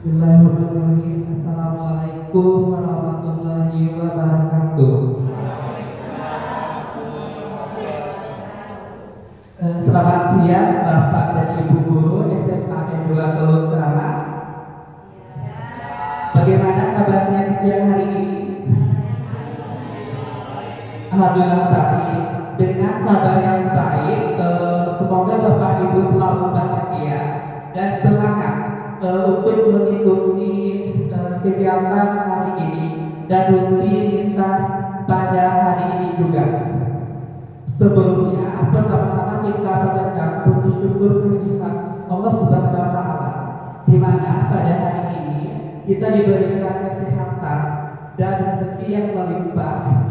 Bismillahirrahmanirrahim. Assalamualaikum warahmatullahi wabarakatuh. Selamat siang Bapak dan Ibu Guru SMA N2 Teluk Keramat. Bagaimana kabarnya di siang hari ini? Alhamdulillah baik. Dengan kabar yang baik, semoga Bapak Ibu selalu bahagia dan semangat untuk mengikuti kegiatan hari ini dan rutinitas pada hari ini juga. Sebelumnya, pertama-tama kita mengucapkan puji syukur kehadirat Allah Subhanahu wa Ta'ala, di mana pada hari ini kita diberikan kesehatan dan rezeki yang melimpah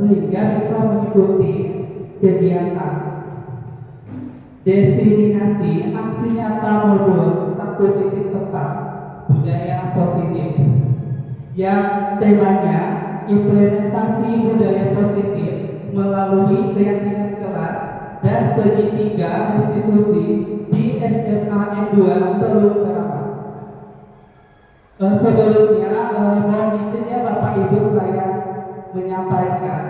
sehingga bisa mengikuti kegiatan destinasi aksi nyata modul satu titik tepat budaya positif yang temanya implementasi budaya positif melalui keyakinan kelas dan segitiga institusi di SMA N2 Teluk Keramat. Sebelumnya mohon izin ya Bapak Ibu saya menyampaikan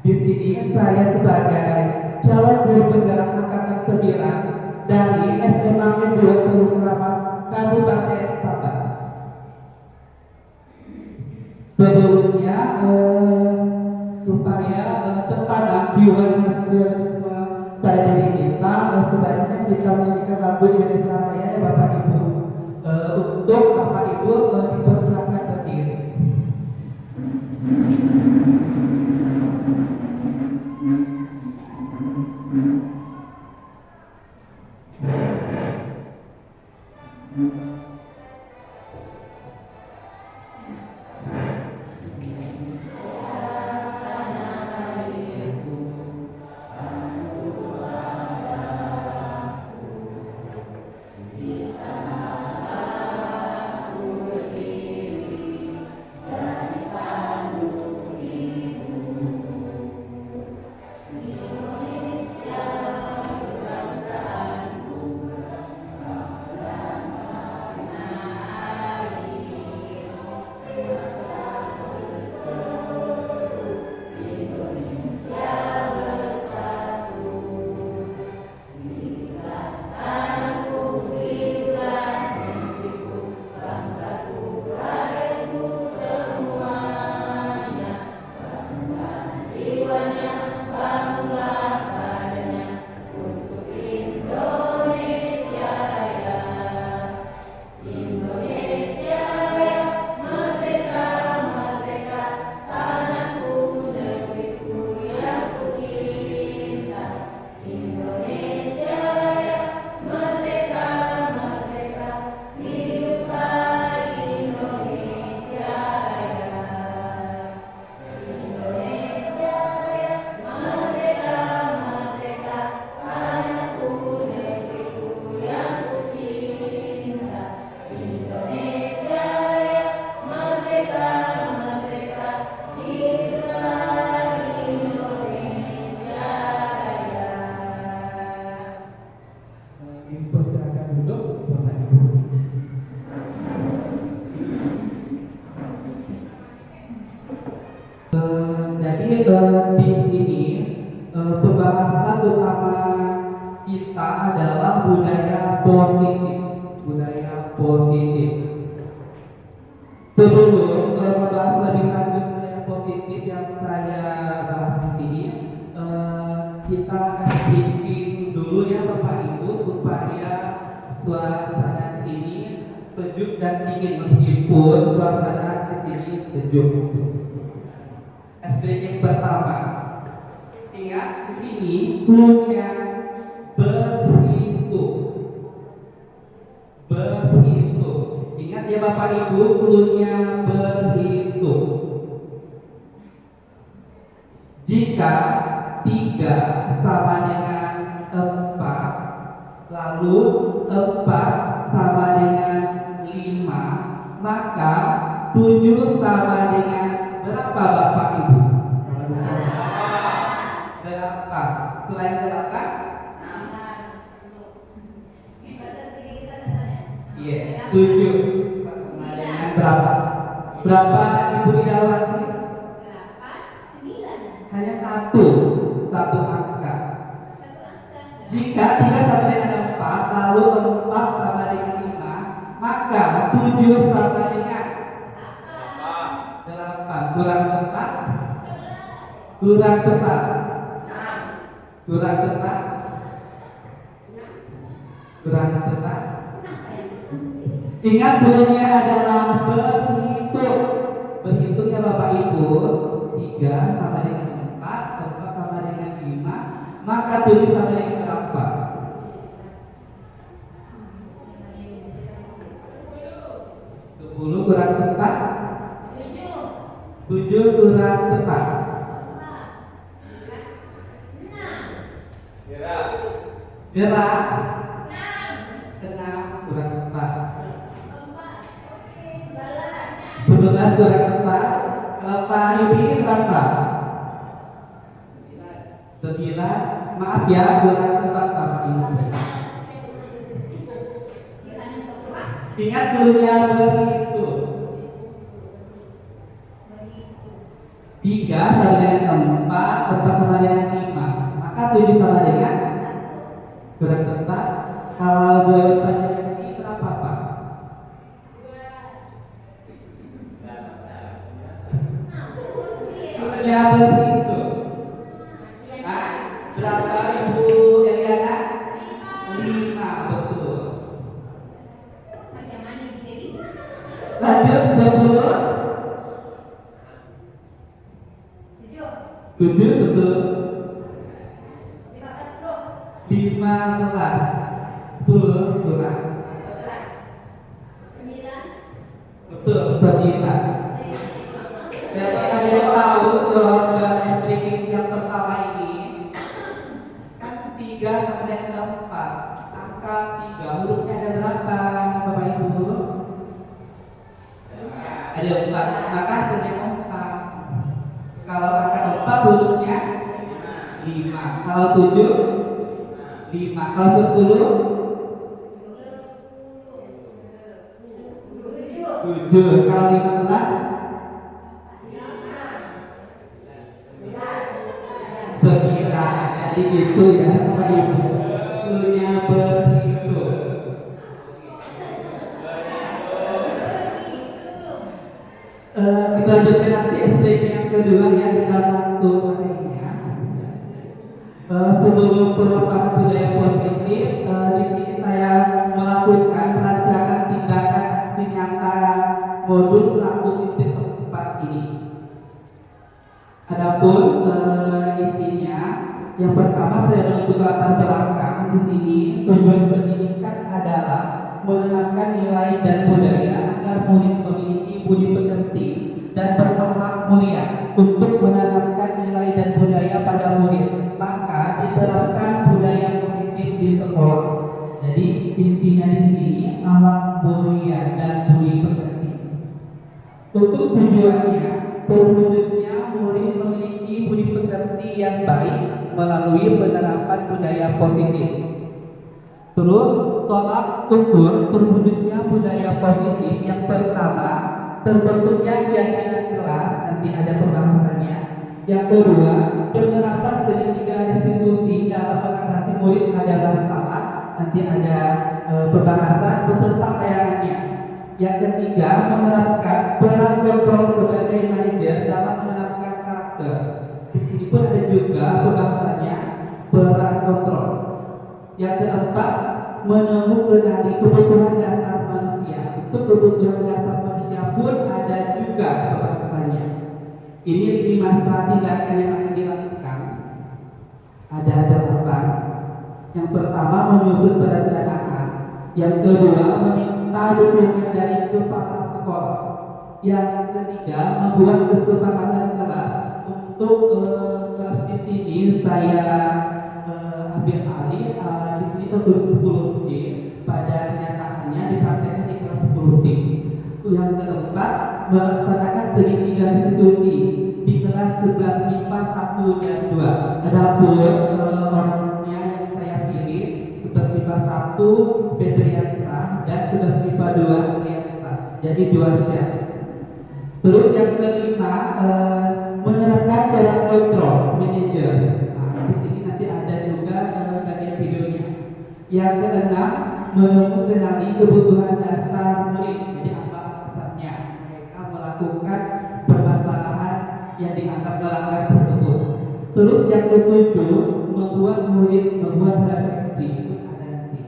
di sini saya sebagai calon guru penggerak angkatan 9 dari SMA N2 Teluk Keramat Kabupaten Sabah. Sebelumnya supaya tertanam jiwa nasionalisme pada diri kita, sebaiknya kita menyanyikan lagu Indonesia Raya ya Bapak Ibu. Untuk Bapak Ibu dipersilakan berdiri. Di sini pembahasan utama kita adalah budaya positif. Budaya positif. Sebelum membahas lebih lanjut budaya positif yang saya bahas di sini, kita bikin dulu ya Bapak Ibu supaya suasana sini sejuk dan dingin meskipun suasana di sini sejuk. SBY pertama, ingat di sini clue-nya berhitung. Berhitung. Ingat ya Bapak Ibu, clue-nya berhitung. Jika 3 sama dengan 4, lalu 4 sama dengan 5, maka 7 sama dengan berapa Bapak Ibu? Delapan. Selain delapan? Iya, 7 sama dengan berapa? Berapa Ibu Idawati? 9. Hanya satu angka. Jika 3 sama dengan 4, lalu 4 sama dengan 5, maka 7 sama dengan 8. Kurang tepat? Kurang tepat? Kurang tepat? Kurang tepat? Ingat dulunya adalah berhitung. Berhitung ya Bapak Ibu. 3 sama dengan 4, 4 sama dengan 5, maka 7 sama dengan berapa? 10 kurang tepat? 7 kurang tepat? Gerak? 6 kurang tepat? 11 kurang tepat? Kalau Pak Yudi berapa? 9. Maaf ya, kurang tepat Bapak Ibu. Ingat dulunya berhitung. 3 sama dengan 4, 4 sama dengan 5, maka 7 sama dengan kurang tepat. Kalau jawabannya ini berapa Pak? Dulunya berhitung. Berapa Ibu Eliana? 5, betul. Lanjut 10. 7 betul. 15. 10 kurang. Betul, 9. Jadi ada yang tahu jawaban STK yang pertama ini? Kan 3 sama dengan 4. Angka 3 hurufnya ada berapa Bapak Ibu? Ada 4, maka hasilnya 4. Kalau angka 4 hurufnya 5. Kalau 7 5. Kalau 10 7. Kalau 15 9. Jadi gitu ya Bapak Ibu. Dulunya berhitung. Kita lanjutkan nanti STK yang kedua ya, kita langsung materinya. Sebelum penerapan budaya positif, di sini saya melakukan perancangan tindakan aksi nyata modul 1.4 ini. Adapun isinya, yang pertama saya menentukan latar belakang. Di sini tujuan pendidikan adalah menanamkan nilai dan budaya agar murid memiliki budi pekerti dan berakhlak mulia. Untuk menanamkan nilai dan budaya pada murid, maka diterapkan budaya positif di sekolah. Jadi intinya di sini akhlak mulia dan budi pekerti. Untuk tujuannya, terwujudnya murid memiliki budi pekerti yang baik melalui penerapan budaya positif. Terus tolak ukur terwujudnya budaya positif yang pertama, terbentuknya keyakinan kelas, nanti ada pembahasannya. Yang kedua, penerapan segitiga institusi dalam mengatasi murid ada masalah, nanti ada pembahasan beserta tayangannya. Yang ketiga, menerapkan peran kontrol sebagai manajer dalam menerapkan karakter. Di sini pun ada juga pembahasannya peran kontrol. Yang keempat, menemukan kebutuhan dasar manusia. Untuk kebutuhan dasar manusia pun ada juga pembahasannya. Ini 5 tindakan yang akan dilakukan. Ada 8. Yang pertama, menyusun perencanaan. Yang kedua, meminta dukungan dari kepala sekolah. Yang ketiga, membuat kesepakatan kelas. Untuk kelas di sini saya ambil alih. Di sini tertulis 10C. Pada kenyataannya dipraktekkan di kelas 10D. Yang keempat, melaksanakan segitiga institusi di kelas 11 MIPA 1 dan 2. Adapun orangnya yang saya pilih 11 MIPA 1 Febriansa dan 11 MIPA perpaduan nuansa. Jadi dua syarat. Terus yang kelima, menerapkan pola kontrol manajer. Nah, di sini nanti ada juga bagian videonya. Yang keenam, mengenali kebutuhan dasar murid. Jadi apa alasannya mereka melakukan permasalahan yang dianggap melanggar tersebut. Terus yang ketujuh, membuat murid membuat refleksi. Ada nanti.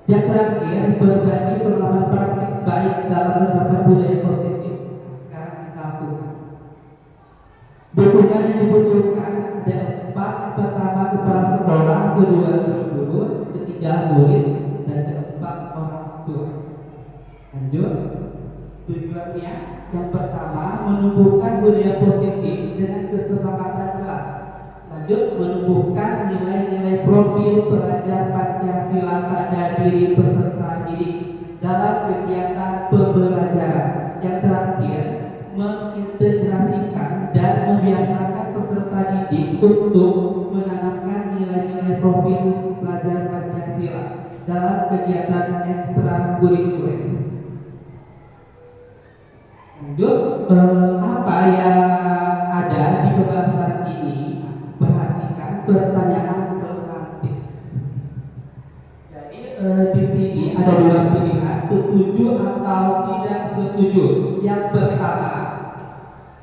Yang terakhir, berbagi pengalaman praktik baik dalam menerapkan budaya positif. Sekarang kita lakukan. Dukungan yang dibutuhkan ada 4. Pertama, kepala sekolah, kedua guru, ketiga murid, dan keempat orang tua. Lanjut. Tujuannya yang pertama, menumbuhkan budaya positif dengan keserapatan kelas. Lanjut, menumbuhkan nilai-nilai profil pelajar Pancasila pada diri peserta didik dalam kegiatan pembelajaran. Yang terakhir, mengintegrasikan dan membiasakan peserta didik untuk menanamkan nilai-nilai profil pelajar Pancasila dalam kegiatan ekstrakurikuler. Lanjut, apa yang ada di pembahasan ini? Perhatikan pertanyaan pemantik. Jadi di sini ada dua pilihan, setuju atau tidak setuju. Yang pertama,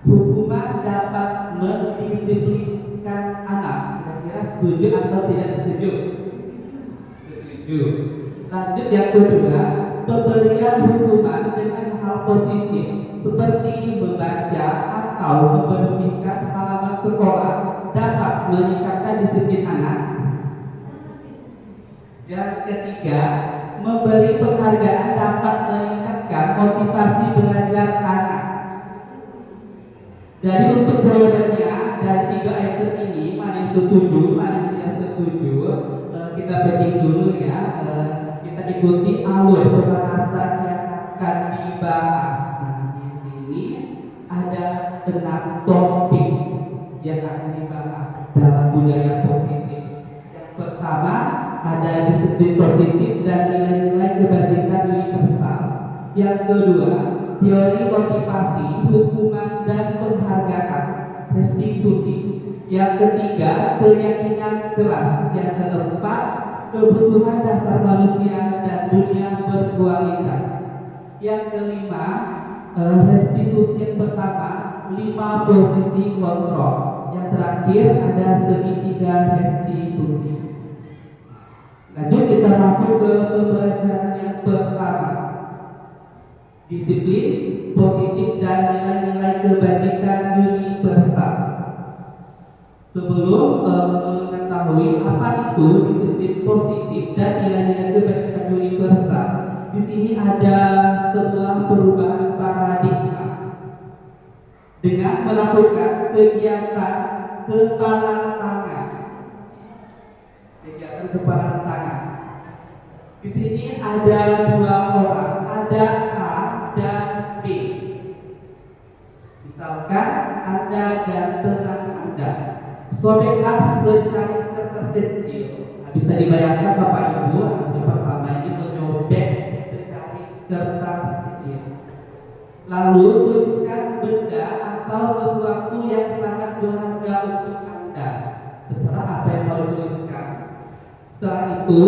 hukuman dapat mendisiplinkan anak. Kira-kira setuju atau tidak setuju? Setuju. Lanjut yang kedua, pemberian hukuman dengan hal positif seperti membaca atau membersihkan halaman sekolah dapat meningkatkan disiplin anak. Yang ketiga, memberi penghargaan dapat meningkatkan motivasi belajar anak. Jadi untuk jawabannya dari 3 item ini, mana yang setuju, mana yang tidak setuju, kita petik dulu ya. Kita ikuti alur pembahasan yang akan dibahas. Nah, di sini ada 6 topik yang akan dibahas dalam budaya positif. Yang pertama, ada disiplin positif dan nilai-nilai kebajikan universal. Yang kedua, teori motivasi, hukuman dan penghargaan, restitusi. Yang ketiga, keyakinan kelas. Yang keempat, kebutuhan dasar manusia dan dunia berkualitas. Yang kelima, restitusi yang pertama, 5 posisi kontrol. Yang terakhir ada segitiga restitusi. Lanjut kita masuk ke pembelajaran yang pertama. Disiplin positif dan nilai-nilai kebajikan universal. Sebelum mengetahui apa itu disiplin positif dan nilai-nilai kebajikan universal, di sini ada sebuah perubahan paradigma dengan melakukan kegiatan kepalan tangan. Kegiatan kepalan tangan. Di sini ada 2 orang, ada A dan B. Misalkan Anda dan teman Anda sobeklah secari kertas kecil. Nah, bisa dibayangkan Bapak Ibu, yang pertama ini menyobek secari kertas kecil. Lalu tuliskan benda atau sesuatu yang sangat berharga untuk Anda. Terserah apa yang mau dituliskan. Setelah itu,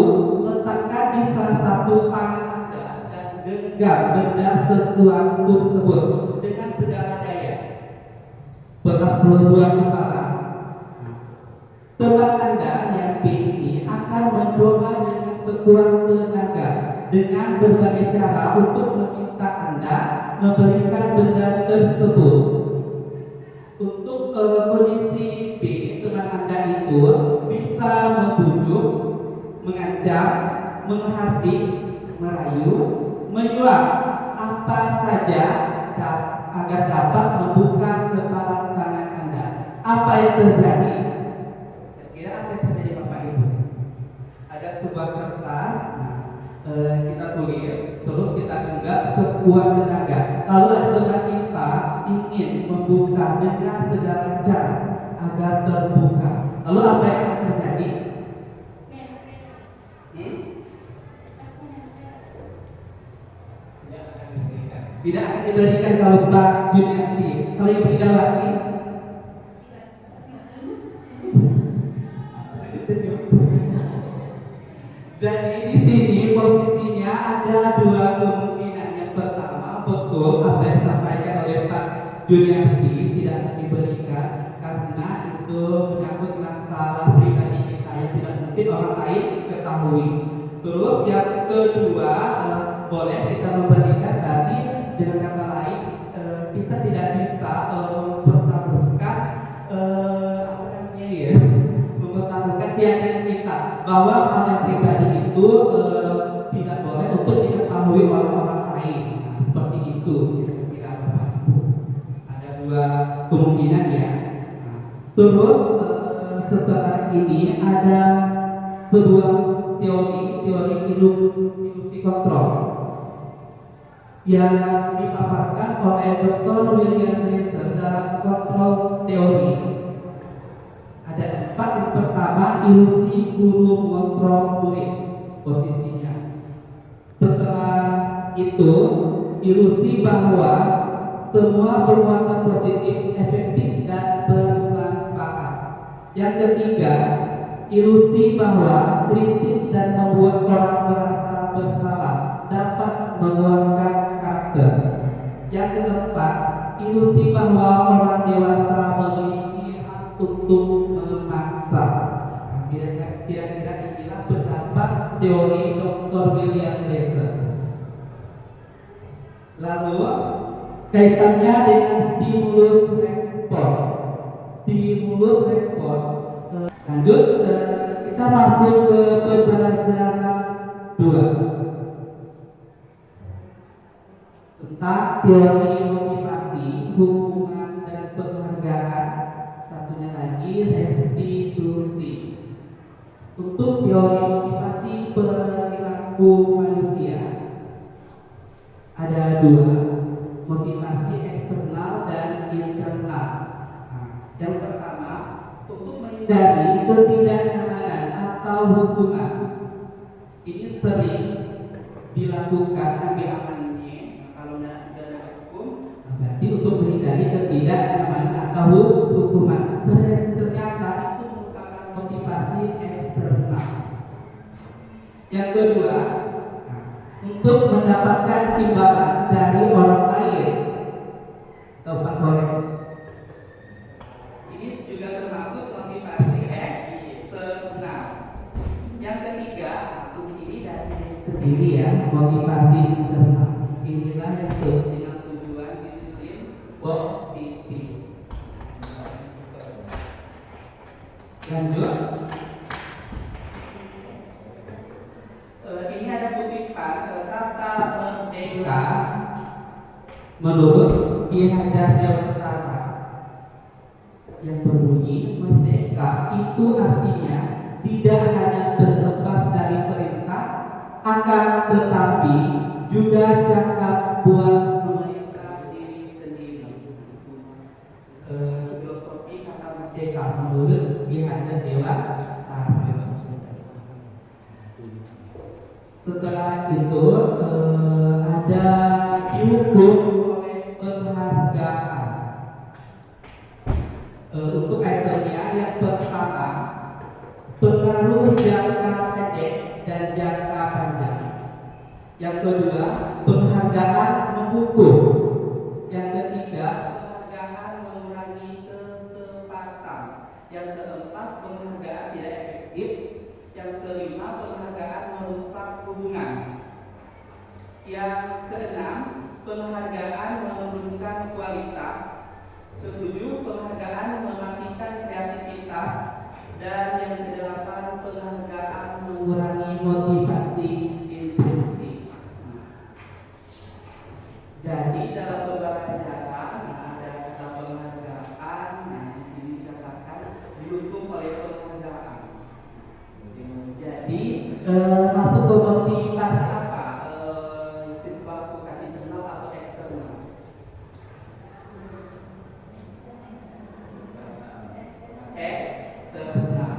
letakkan di salah satu tangan Anda dan genggam benda sesuatu tersebut dengan segala daya. Bekas sebuah kepala. Teman Anda yang B ini akan mencoba dengan sekuat tenaga dengan berbagai cara untuk meminta Anda memberikan benda tersebut. Untuk kondisi B, teman Anda itu bisa membujuk, mengancam, menghardik, merayu, menyuap apa saja agar dapat membuka kepala tangan Anda. Apa yang terjadi? Kira apa yang terjadi Bapak Ibu? Ada sebuah kertas, kita tulis, terus kita genggam sekuat tenaga. Lalu ada teman kita ingin membuka dengan segala cara agar terbuka. Lalu apa yang akan terjadi? Tidak akan diberikan kalau Mbak Juniati. Kalau Ibu Idawati, jadi di sini posisinya ada dua kemungkinan. Yang pertama, betul apa yang disampaikan oleh Pak Juniati, tidak akan diberikan karena itu menyangkut masalah pribadi kita yang tidak mungkin orang lain ketahui. Terus yang kedua, boleh kita memberikan, berarti dengan kata lain kita tidak bisa mempertaruhkan apa namanya ya, mempertaruhkan keyakinan kita bahwa hal yang pribadi itu tidak boleh untuk diketahui oleh orang lain. Nah, seperti itu kira-kira Bapak Ibu. Ada dua kemungkinan ya. Nah, terus setelah ini ada sebuah teori ilusi kontrol yang dipaparkan oleh Dr. William Dresser dalam kontrol teori. Ada 4. Yang pertama, ilusi guru mengontrol murid, posisinya. Setelah itu, ilusi bahwa semua perbuatan positif, efektif dan bermanfaat. Yang ketiga, ilusi bahwa kritik dan membuat orang merasa bersalah dapat menguatkan karakter. Yang keempat, ilusi bahwa orang dewasa memiliki hak untuk memaksa. Kira-kira inilah pendapat teori Dr. William Dresser. Lalu kaitannya dengan stimulus respon. Lanjut, kita masuk ke pembelajaran 2 tentang teori motivasi, hubungan dan penghargaan. Satunya lagi restitusi. Untuk teori motivasi perilaku manusia ada 2, motivasi eksternal dan internal. Yang pertama, untuk menghindari ketidaknyamanan atau hubungan. Ini sering dilakukan ambil amannya kalau dalam hukum, berarti untuk menghindari ketidaknyamanan atau hubungan. Ternyata itu merupakan motivasi eksternal. Yang kedua, untuk mendapatkan imbalan dari orang lain atau faktor. Ini juga termasuk motivasi eksternal. Yang ketiga, ini dari sendiri ya, motivasi internal. Inilah yang disebut dengan tujuan disiplin positif. Lanjut. Ini ada kutipan kata merdeka menurut Ki Hajar Dewantara yang berbunyi, merdeka itu artinya tidak hanya terlepas dari perintah, akan tetapi juga cakap buat memerintah diri sendiri. Filosofi kata merdeka menurut Ki Hajar Dewantara. Setelah itu ada dihukum oleh penghargaan. Untuk itemnya yang pertama, pengaruh jangka pendek dan jangka panjang. Yang kedua, penghargaan menghukum. Yang ketiga, penghargaan mengurangi ketepatan. Yang keempat, penghargaan tidak efektif. Yang kelima, penghargaan merusak hubungan. Yang keenam, penghargaan menurunkan kualitas. Ketujuh, penghargaan mematikan kreativitas. Dan yang kedelapan, penghargaan mengurangi motivasi intrinsik. Jadi dalam pembelajaran ada kata penghargaan. Nah, di sini dikatakan dihukum oleh penghargaan. Jadi masuk ke motivasi apa? Siswa bukan internal atau eksternal? Eksternal.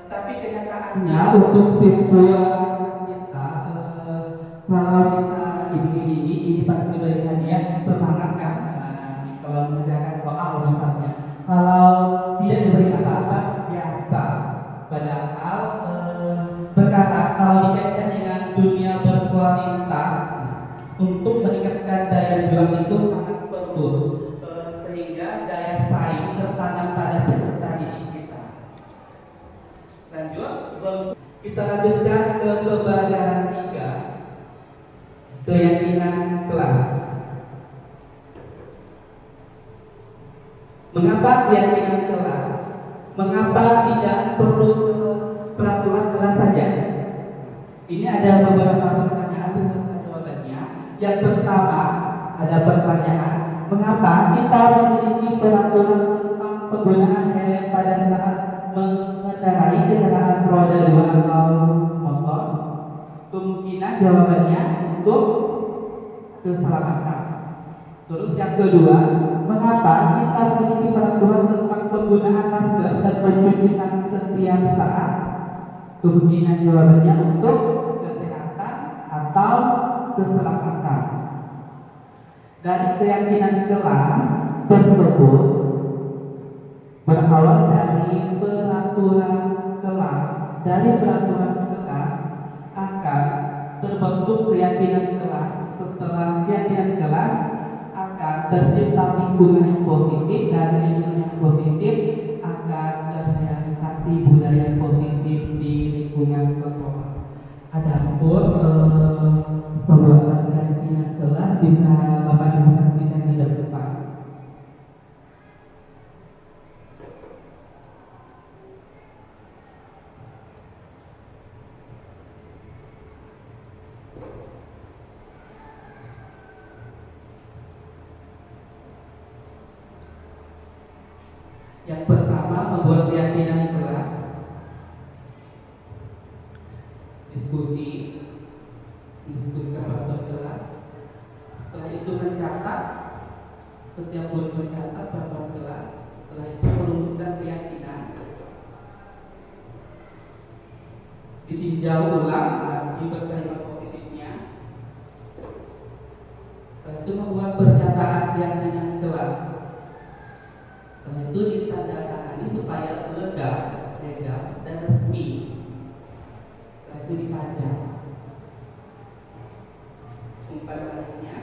Tapi kenyataannya untuk siswa kita, kalau kita ibu-ibu ini pasti diberi hadiah, semangat kan? Kalau mengerjakan soal misalnya, kalau tidak diberi apa-apa biasa. Padahal sekarang kalau dikaitkan dengan dunia berkualitas, untuk meningkatkan daya juang itu sangat perlu, sehingga daya saing tertanam pada peserta didik kita. Lanjut, kita lanjutkan ke pembelajaran 3, keyakinan kelas. Mengapa keyakinan kelas? Mengapa tidak perlu peraturan kelas saja? Ini ada beberapa pertanyaan beserta jawabannya. Yang pertama, ada pertanyaan, mengapa kita memiliki peraturan tentang penggunaan helm pada saat mengendarai kendaraan roda 2 atau motor? Kemungkinan jawabannya untuk keselamatan. Terus yang kedua, mengapa kita memiliki peraturan tentang penggunaan masker dan mencuci tangan setiap saat? Kemungkinan jawabannya untuk kesehatan atau keselamatan. Dari keyakinan kelas tersebut berawal dari peraturan kelas. Dari peraturan kelas akan terbentuk keyakinan kelas. Setelah keyakinan kelas akan tercipta lingkungan yang positif. Dari lingkungan yang positif akan terrealisasi budaya positif di lingkungan sekolah. Adapun pembuatan keyakinan kelas bisa Bapak Ibu saksikan di depan. Yang pertama, membuat keyakinan kelas. Diskusikan pada kelas. Setelah itu mencatat, setiap murid mencatat pada kelas. Setelah itu merumuskan keyakinan, ditinjau ulang lagi berkalimat positifnya. Setelah itu membuat pernyataan keyakinan kelas. Setelah itu ditandatangani supaya legal dan resmi. Setelah itu dipajang. Umpan lainnya.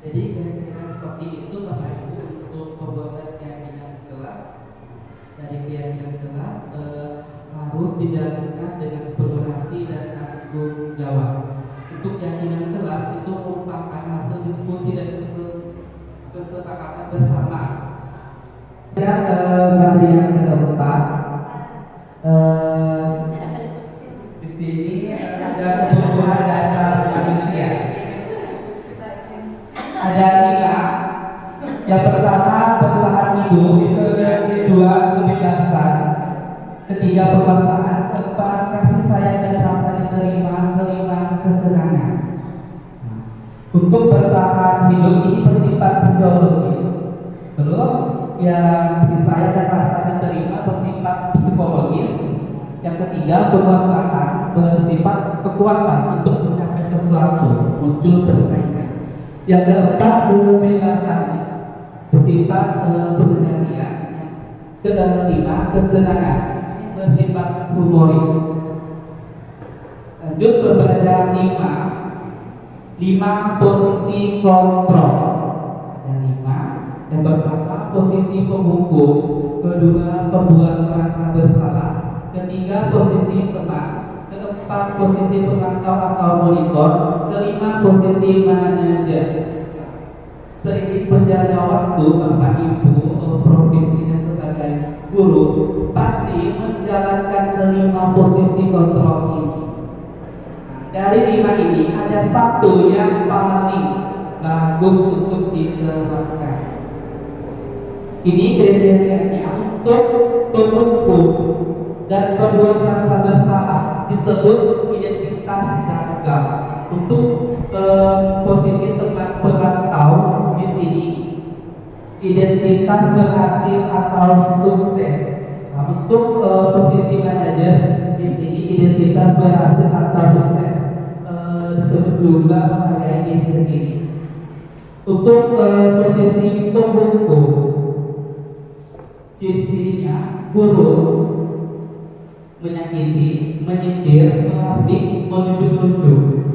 Jadi kira-kira seperti itu Bapak Ibu untuk pembuatan keyakinan kelas. Dari keyakinan kelas harus dijalankan dengan penuh hati dan tanggung jawab. Untuk keyakinan kelas itu merupakan hasil diskusi dan kesepakatan bersama. Materi yang keempat, di sini ada kebutuhan dasar manusia. Ada 5. Yang pertama bertahan hidup, kedua kebebasan, ketiga perasaan, keempat kasih sayang dan rasa diterima, kelima kesenangan. Untuk bertahan hidup ini bersifat fisiologis. Terus yang kasih sayang dan rasa diterima bersifat psikologis. Yang ketiga perasaan bersifat kekuatan untuk mencapai sesuatu, muncul persaingan. Yang keempat kebebasan bersifat pengendalian. Kelima, kesenangan bersifat humoris. Lanjut pembelajaran 5 posisi kontrol. Ada 5. Yang pertama posisi penghukum, kedua pembuat merasa bersalah, ketiga posisi teman, keempat posisi pemantau atau monitor, kelima posisi manajer. Seiring berjalannya waktu, Bapak Ibu profesinya sebagai guru pasti menjalankan kelima posisi kontrol ini. Dari 5 ini ada satu yang paling bagus untuk diterapkan. Ini kriterianya untuk penghukum dan pembuat rasa bersalah disebut identitas gagal. Untuk posisi teman pemantau di sini identitas berhasil atau sukses. Nah, untuk posisi manajer di sini identitas berhasil atau sukses. Disebut juga menghargai diri sendiri. Untuk posisi penghukum, ciri-cirinya buruk, menyakiti, menyindir, menghardik, menunjuk-nunjuk.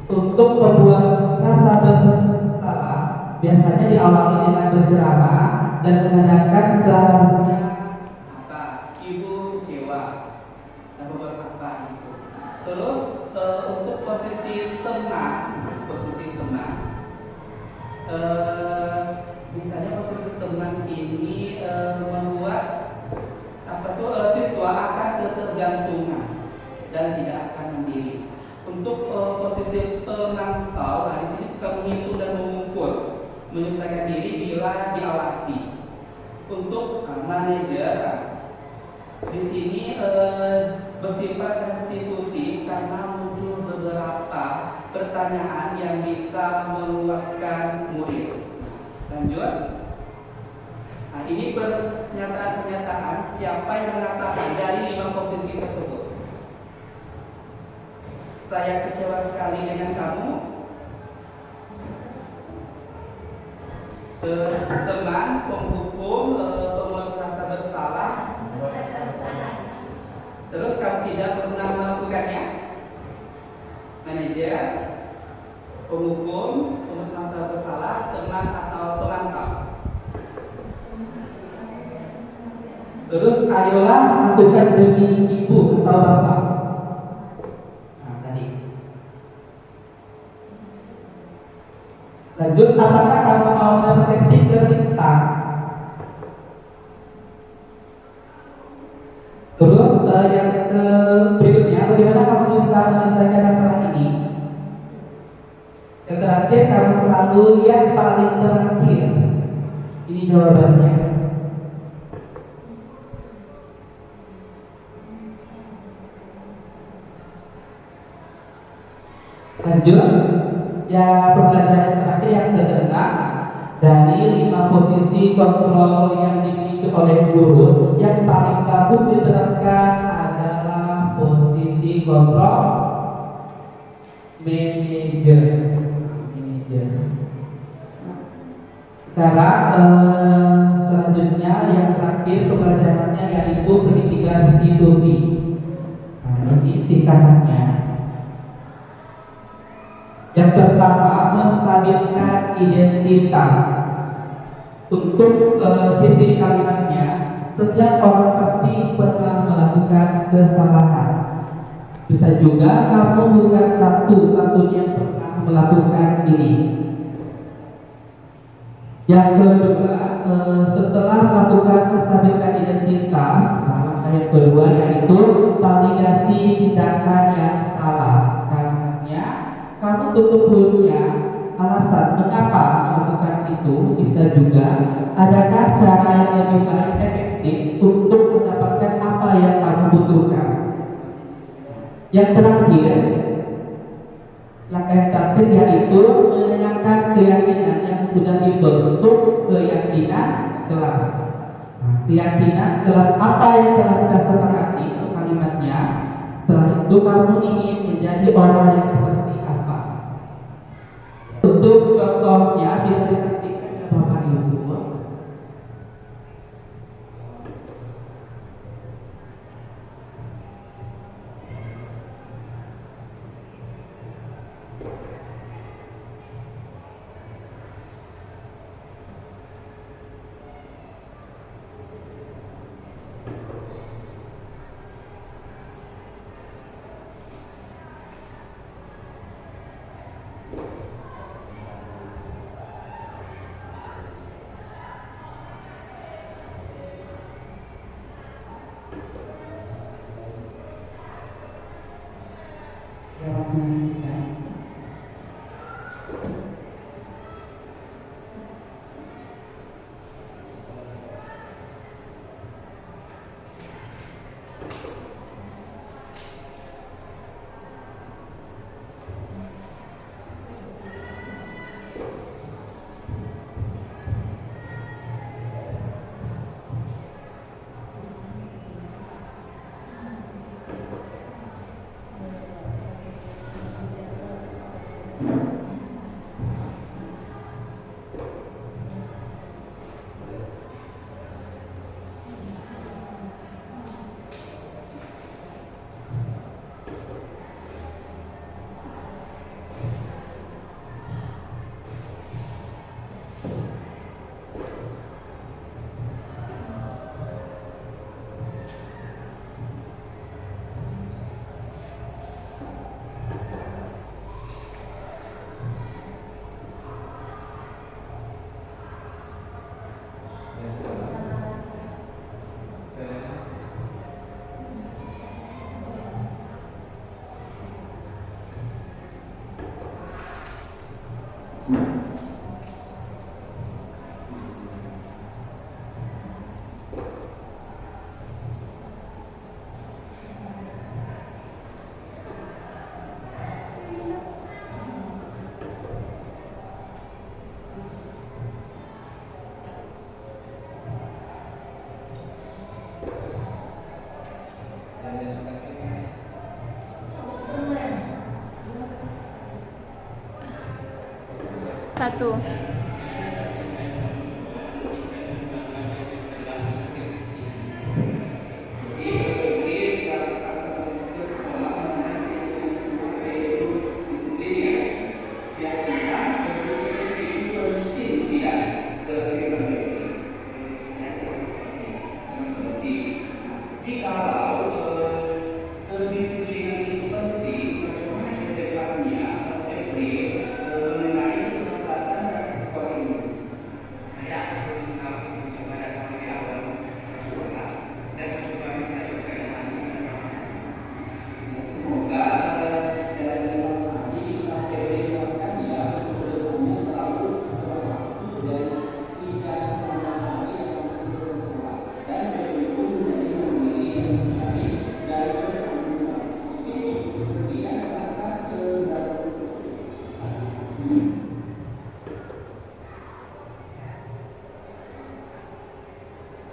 Untuk pembuat rasa bersalah, biasanya diawali dengan berceramah dan mengadakan seharusnya apa, ibu kecewa dan beberapa apa itu. Terus untuk posisi teman, misalnya posisi teman ini membuat siswa akan ketergantungan dan tidak akan mandiri. Untuk posisi pemantau, di sini suka menghitung dan mengukur, menyesuaikan diri bila diawasi. Untuk manajer, di sini bersifat institusi karena muncul beberapa pertanyaan yang bisa menguatkan murid. Lanjut. Nah, ini pernyataan-pernyataan siapa yang mengatakan dari 5 posisi tersebut. Saya kecewa sekali dengan kamu. Teman, penghukum, pembuat merasa bersalah. Terus kamu tidak pernah melakukannya. Manajer, penghukum, pembuat merasa bersalah, teman atau pemantau. Terus ayolah lakukan demi ibu atau bapak. Nah, tadi. Lanjut, apakah kamu mau mendapatkan stiker bintang? Terus yang berikutnya, bagaimana kamu bisa menyelesaikan masalah ini? Yang terakhir, kamu selalu yang paling terakhir. Ini jawabannya. Lanjut, ya pembelajaran terakhir yang keenam dari 5 posisi kontrol yang dimiliki oleh guru, yang paling bagus diterapkan adalah posisi kontrol manajer. Sekarang selanjutnya yang terakhir pembelajarannya yaitu segitiga institusi. Nah, ini tingkatannya. Yang pertama, menstabilkan identitas. Untuk ciri kalimatnya, setiap orang pasti pernah melakukan kesalahan. Bisa juga kamu bukan satu-satunya yang pernah melakukan ini. Yang kedua, setelah melakukan menstabilkan identitas, langkah yang kedua yaitu validasi tindakan yang salah. Kamu tutup mulutnya, alasan mengapa melakukan itu. Bisa juga, adakah cara yang lebih baik efektif untuk mendapatkan apa yang kamu butuhkan. Yang terakhir, langkah yang terakhir yaitu menanyakan keyakinan yang sudah dibentuk keyakinan kelas. Nah, keyakinan kelas apa yang telah kita sepakati kalimatnya. Setelah itu kamu ingin menjadi orang yang seperti apa? Untuk contohnya bisa disaksikan ya Bapak Ibu. lewat menyaksikan. Satu.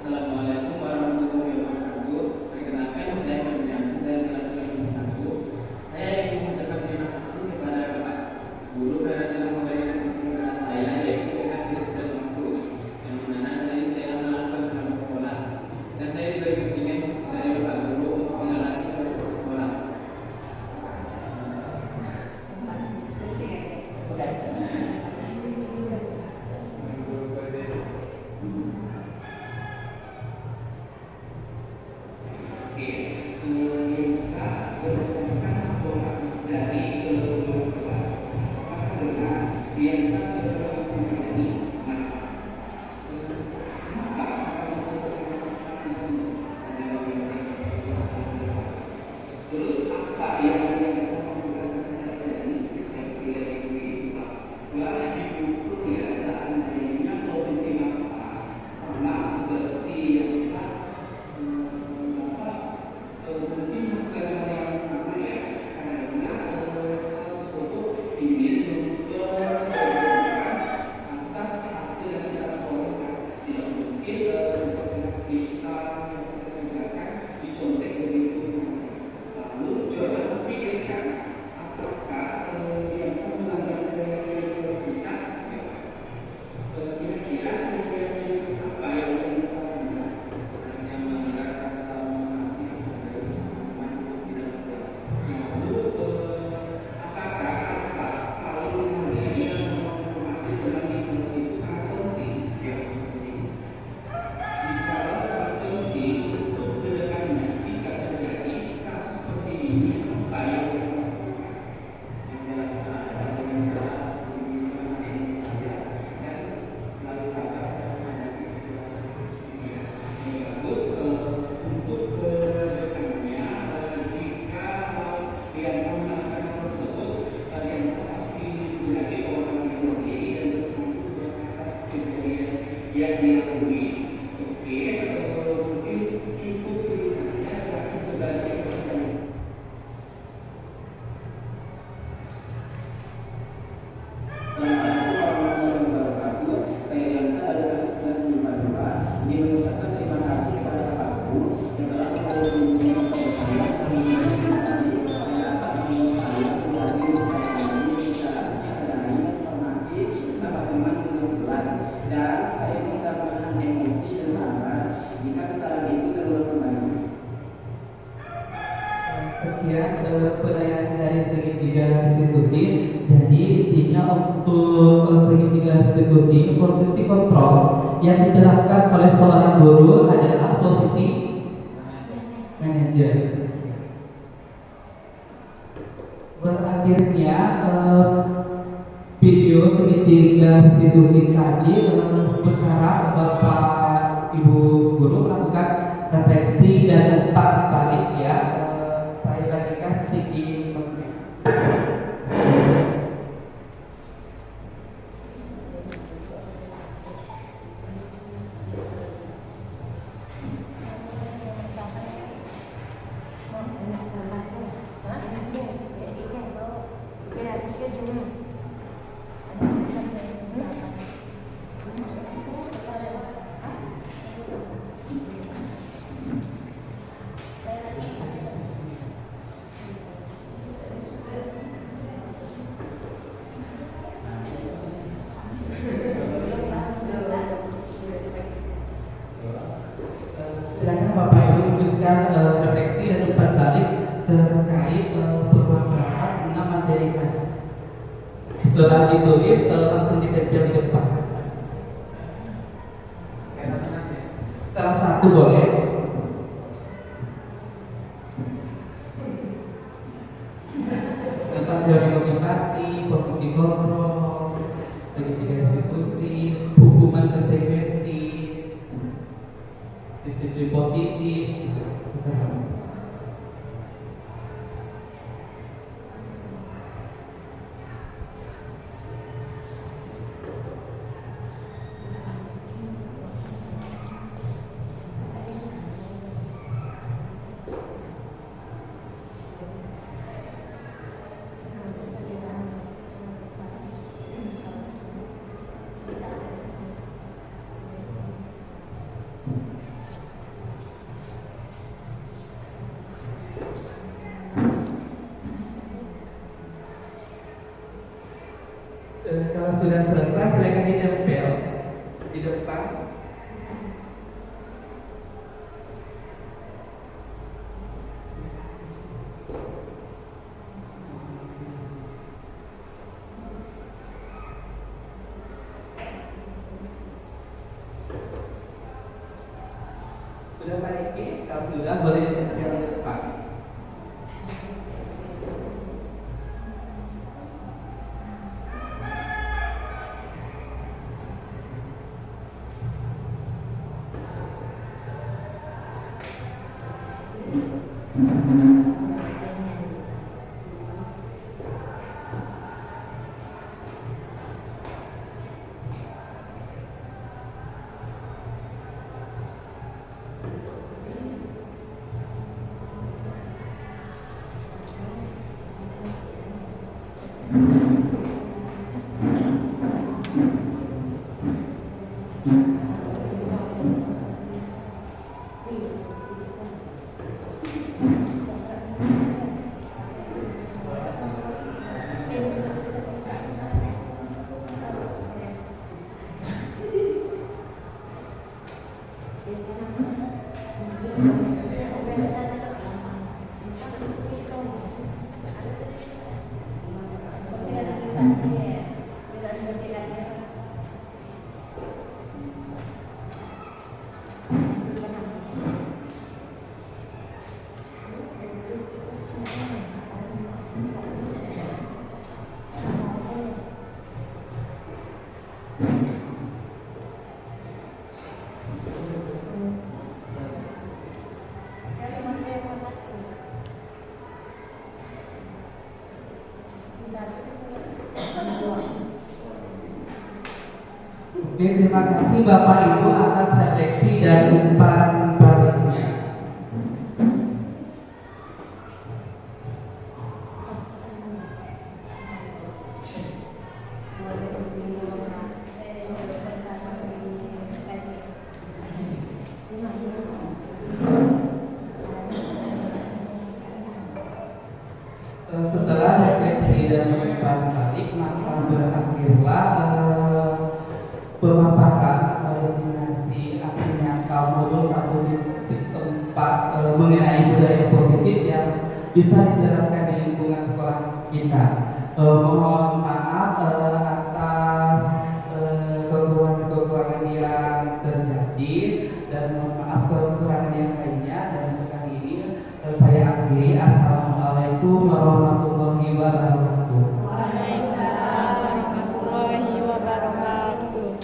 Assalamualaikum warahmatullahi wabarakatuh. Perkenalkan, saya Kurniawan dari kelas 1. Saya ingin mengucapkan terima kasih kepada Bapak Guru karena telah memberikan kesempatan kepada saya, yaitu dengan sudah mampu yang mana dari saya melakukan hal sekolah. Dan saya juga ingin dari Bapak Guru untuk mengalami ke sekolah. Sekian penilaian dari segitiga restitusi. Jadi intinya untuk segitiga restitusi, posisi kontrol yang diterapkan oleh seorang guru adalah posisi manajer. Berakhirnya video segitiga restitusi tadi, sekarang Bapak Ibu guru melakukan refleksi dan umpan balik ya. Saya bagikan sedikit mengenai. Silakan Bapak Ibu tuliskan refleksi dan umpan balik terkait pemaparan 6 materi tadi. Setelah ditulis langsung ditempel di depan. Salah satu boleh. Tentang teori motivasi, posisi kontrol, segitiga restitusi, hukuman konsekuensi, disiplin positif, kesehatan. Kalau sudah selesai, silakan ditempel di depan. Sudah Pak Eki? Kalau sudah, boleh ditempel di depan. Oke, terima kasih Bapak Ibu atas refleksi dan umpan baliknya. Setelah refleksi dan umpan balik, maka berakhirlah pemaparan atau destinasi akhirnya kamu di tempat mengenai budaya positif yang bisa dijalankan di lingkungan sekolah kita. Mohon maaf atas kekurangan yang terjadi, dan mohon maaf kekurangan yang lainnya, dan untuk kali ini saya akhiri. Assalamualaikum warahmatullahi wabarakatuh. Waalaikumsalam warahmatullahi wabarakatuh.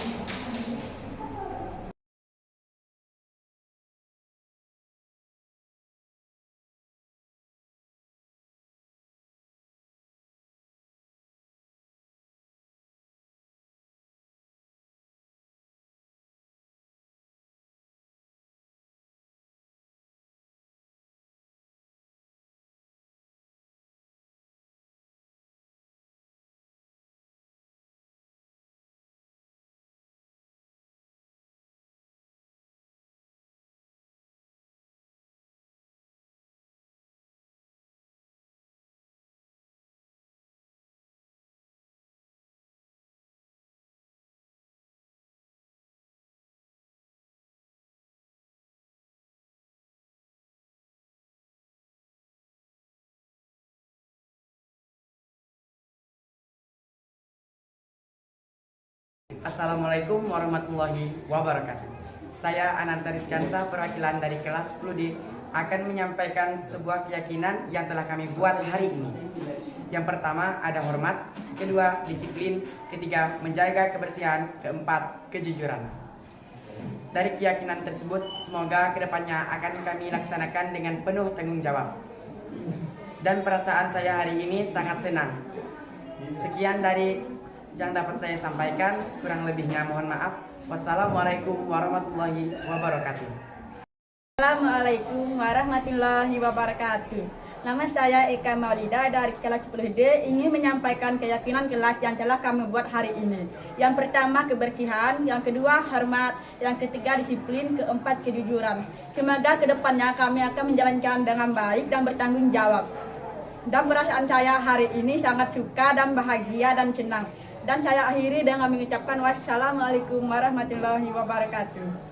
Assalamualaikum warahmatullahi wabarakatuh. Saya Ananta Rizkansa, perwakilan dari kelas 10D, akan menyampaikan sebuah keyakinan yang telah kami buat hari ini. Yang pertama ada hormat, kedua disiplin, ketiga menjaga kebersihan, keempat kejujuran. Dari keyakinan tersebut, semoga kedepannya akan kami laksanakan dengan penuh tanggung jawab. Dan perasaan saya hari ini sangat senang. Sekian dari yang dapat saya sampaikan, kurang lebihnya mohon maaf. Wassalamualaikum warahmatullahi wabarakatuh. Assalamualaikum warahmatullahi wabarakatuh. Nama saya Eka Maulida dari kelas 10D, ingin menyampaikan keyakinan kelas yang telah kami buat hari ini. Yang pertama kebersihan, yang kedua hormat, yang ketiga disiplin, keempat kejujuran. Semoga kedepannya kami akan menjalankan dengan baik dan bertanggung jawab. Dan perasaan saya hari ini sangat suka dan bahagia dan senang. Dan saya akhiri dengan mengucapkan wassalamualaikum warahmatullahi wabarakatuh.